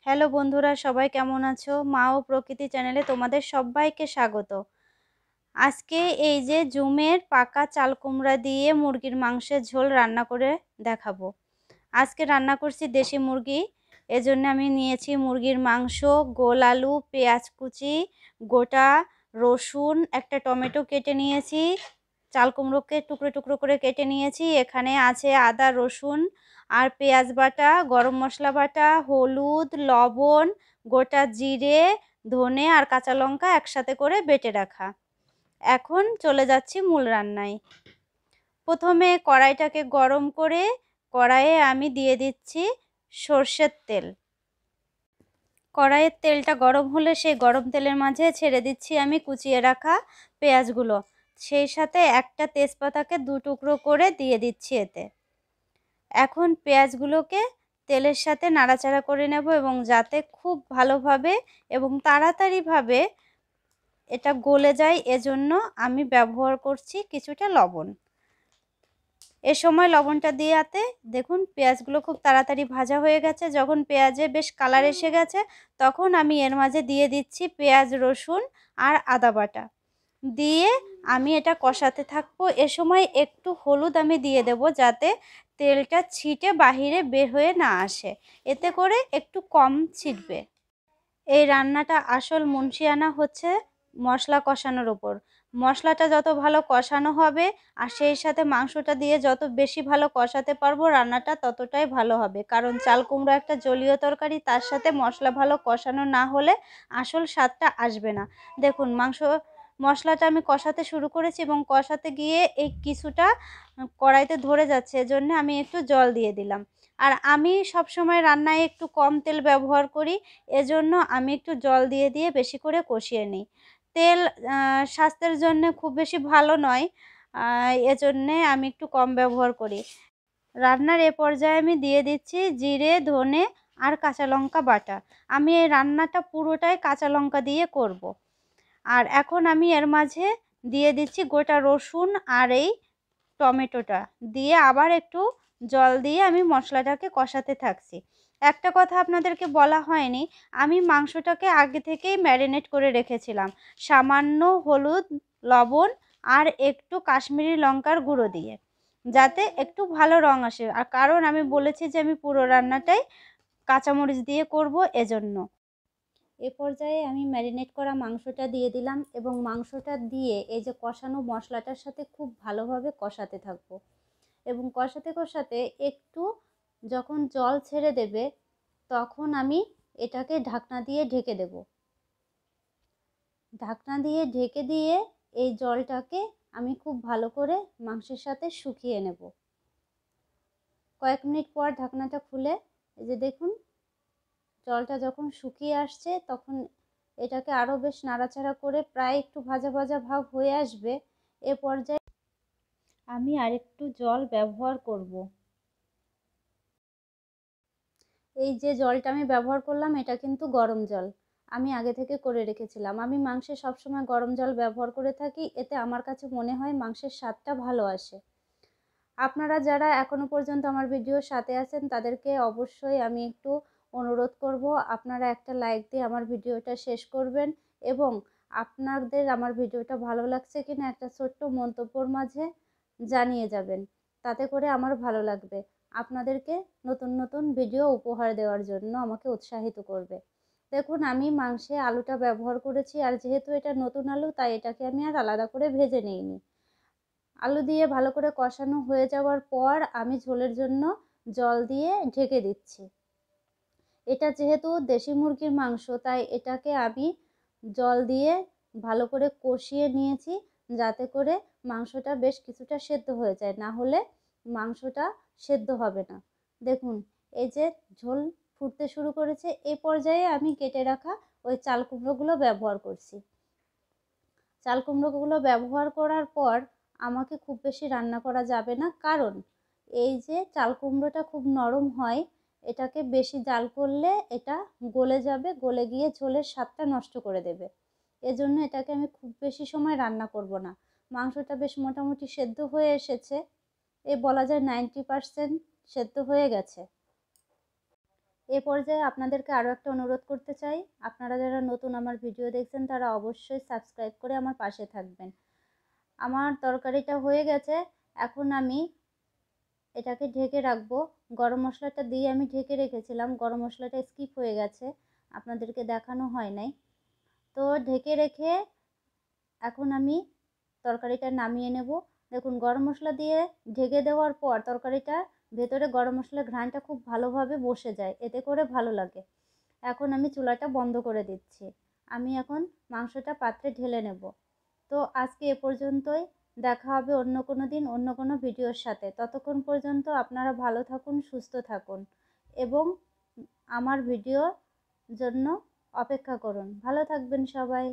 Hello বন্ধুরা, সবাই কেমন আছো? মা ও প্রকৃতি চ্যানেলে তোমাদের সবাইকে স্বাগত। আজকে এই যে জুমের পাকা চাল কুমড়া দিয়ে মুরগির মাংসের ঝোল রান্না করে দেখাবো। আজকে রান্না করছি দেশি মুরগি। এজন্য আমি নিয়েছি মুরগির মাংস, গোল আলু, পেঁয়াজ কুচি, গোটা রসুন, একটা টমেটো কেটে নিয়েছি, চাল কুমড়োকে টুকরো টুকরো করে কেটে নিয়েছি। এখানে আছে আদা, রসুন আর পেঁয়াজ বাটা, গরম মশলা বাটা, হলুদ, লবণ, গোটা জিরে, ধনে আর কাঁচা লঙ্কা একসাথে করে বেটে রাখা। এখন চলে যাচ্ছি মূল রান্নায়। প্রথমে কড়াইটাকে গরম করে কড়াইয়ে আমি দিয়ে দিচ্ছি সর্ষের তেল। কড়াইয়ের তেলটা গরম হলে সেই গরম তেলের মাঝে ছেড়ে দিচ্ছি আমি কুচিয়ে রাখা পেঁয়াজগুলো। সেই সাথে একটা তেজপাতাকে দু টুকরো করে দিয়ে দিচ্ছি এতে। এখন পেঁয়াজগুলোকে তেলের সাথে নাড়াচাড়া করে নেব এবং যাতে খুব ভালোভাবে এবং তাড়াতাড়িভাবে এটা গলে যায়, এজন্য আমি ব্যবহার করছি কিছুটা লবণ। এ সময় লবণটা দিয়াতে দেখুন পেঁয়াজগুলো খুব তাড়াতাড়ি ভাজা হয়ে গেছে। যখন পেঁয়াজে বেশ কালার এসে গেছে তখন আমি এর মাঝে দিয়ে দিচ্ছি পেঁয়াজ, রসুন আর আদা বাটা দিয়ে আমি এটা কষাতে থাকবো। এ সময় একটু হলুদ আমি দিয়ে দেব যাতে তেলটা ছিটে বাহিরে বের হয়ে না আসে, এতে করে একটু কম ছিটবে। এই রান্নাটা আসল মুনশিয়ানা হচ্ছে মশলা কষানোর ওপর। মশলাটা যত ভালো কষানো হবে আর সেই সাথে মাংসটা দিয়ে যত বেশি ভালো কষাতে পারবো রান্নাটা ততটাই ভালো হবে। কারণ চাল কুমড়ো একটা জলীয় তরকারি, তার সাথে মশলা ভালো কষানো না হলে আসল স্বাদটা আসবে না। দেখুন মশলাটা আমি কষাতে শুরু করেছি এবং কষাতে গিয়ে এই কিছুটা কড়াইতে ধরে যাচ্ছে, এজন্য আমি একটু জল দিয়ে দিলাম। আর আমি সবসময় রান্নায় একটু কম তেল ব্যবহার করি, এজন্য আমি একটু জল দিয়ে দিয়ে বেশি করে কষিয়ে নিই। তেল স্বাস্থ্যের জন্যে খুব বেশি ভালো নয়, এজন্যে আমি একটু কম ব্যবহার করি। রান্নার এ পর্যায়ে আমি দিয়ে দিচ্ছি জিরে, ধনে আর কাঁচা লঙ্কা বাটা। আমি এই রান্নাটা পুরোটাই কাঁচা লঙ্কা দিয়ে করব। আর এখন আমি এর মাঝে দিয়ে দিচ্ছি গোটা রসুন আর এই টমেটোটা দিয়ে আবার একটু জল দিয়ে আমি মশলাটাকে কষাতে থাকছি। একটা কথা আপনাদেরকে বলা হয়নি, আমি মাংসটাকে আগে থেকেই ম্যারিনেট করে রেখেছিলাম সামান্য হলুদ, লবণ আর একটু কাশ্মীরি লঙ্কার গুঁড়ো দিয়ে, যাতে একটু ভালো রং আসে। আর কারণ আমি বলেছি যে আমি পুরো রান্নাটাই কাঁচামরিচ দিয়ে করব, এজন্য। এ পর্যায়ে আমি ম্যারিনেট করা মাংসটা দিয়ে দিলাম এবং মাংসটা দিয়ে এই যে কষানো মশলাটার সাথে খুব ভালোভাবে কষাতে থাকবো এবং কষাতে কষাতে একটু যখন জল ছেড়ে দেবে তখন আমি এটাকে ঢাকনা দিয়ে ঢেকে দেব। ঢাকনা দিয়ে ঢেকে দিয়ে এই জলটাকে আমি খুব ভালো করে মাংসের সাথে শুকিয়ে নেব। কয়েক মিনিট পর ঢাকনাটা খুলে এই যে দেখুন জলটা যখন শুকিয়ে আসছে তখন এটাকে আরও বেশ নাড়াচাড়া করে প্রায় একটু ভাজা ভাজা ভাব হয়ে আসবে। এ পর্যায়ে আমি আরেকটু জল ব্যবহার করব। এই যে জলটা আমি ব্যবহার করলাম এটা কিন্তু গরম জল, আমি আগে থেকে করে রেখেছিলাম। আমি মাংসে সবসময় গরম জল ব্যবহার করে থাকি, এতে আমার কাছে মনে হয় মাংসের স্বাদটা ভালো আসে। আপনারা যারা এখনও পর্যন্ত আমার ভিডিওর সাথে আছেন তাদেরকে অবশ্যই আমি একটু অনুরোধ করব, আপনারা একটা লাইক দিয়ে আমার ভিডিওটা শেষ করবেন এবং আপনাদের আমার ভিডিওটা ভালো লাগছে কিনা একটা ছোট্ট মন্তব্যর মাঝে জানিয়ে যাবেন। তাতে করে আমার ভালো লাগবে, আপনাদেরকে নতুন নতুন ভিডিও উপহার দেওয়ার জন্য আমাকে উৎসাহিত করবে। দেখুন আমি মাংসে আলুটা ব্যবহার করেছি, আর যেহেতু এটা নতুন আলু তাই এটাকে আমি আর আলাদা করে ভেজে নিইনি। আলু দিয়ে ভালো করে কষানো হয়ে যাওয়ার পর আমি ঝোলের জন্য জল দিয়ে ঢেকে দিচ্ছি। এটা যেহেতু দেশি মুরগির মাংস তাই এটাকে আমি জল দিয়ে ভালো করে কষিয়ে নিয়েছি যাতে করে মাংসটা বেশ কিছুটা সেদ্ধ হয়ে যায়, না হলে মাংসটা সেদ্ধ হবে না। দেখুন এই যে ঝোল ফুটতে শুরু করেছে, এই পর্যায়ে আমি কেটে রাখা ওই চাল কুমড়োগুলো ব্যবহার করছি। চাল কুমড়োগুলো ব্যবহার করার পর আমাকে খুব বেশি রান্না করা যাবে না, কারণ এই যে চাল কুমড়োটা খুব নরম হয়, এটাকে বেশি জাল করলে এটা গলে যাবে, গলে গিয়ে ঝোলের স্বাদটা নষ্ট করে দেবে। এজন্য এটাকে আমি খুব বেশি সময় রান্না করব না। মাংসটা বেশ মোটামুটি সেদ্ধ হয়ে এসেছে, এই বলা যায় 90% সেদ্ধ হয়ে গেছে। এ পর্যায়ে আপনাদেরকে আরও একটা অনুরোধ করতে চাই, আপনারা যারা নতুন আমার ভিডিও দেখছেন তারা অবশ্যই সাবস্ক্রাইব করে আমার পাশে থাকবেন। আমার তরকারিটা হয়ে গেছে, এখন আমি এটাকে ঢেকে রাখবো। গরম মশলাটা দিয়ে আমি ঢেকে রেখেছিলাম, গরম মশলাটা স্কিপ হয়ে গেছে, আপনাদেরকে দেখানো হয় নাই। তো ঢেকে রেখে এখন আমি তরকারিটা নামিয়ে নেব। দেখুন গরম মশলা দিয়ে ঢেকে দেওয়ার পর তরকারিটা ভেতরে গরম মশলার ঘ্রাণটা খুব ভালোভাবে বসে যায়, এতে করে ভালো লাগে। এখন আমি চুলাটা বন্ধ করে দিচ্ছি। আমি এখন মাংসটা পাত্রে ঢেলে নেব। তো আজকে এ পর্যন্তই, দেখা হবে অন্য কোনো দিন অন্য কোনো ভিডিওর সাথে। ততক্ষণ পর্যন্ত আপনারা ভালো থাকুন, সুস্থ থাকুন এবং আমার ভিডিওর জন্য অপেক্ষা করুন। ভালো থাকবেন সবাই।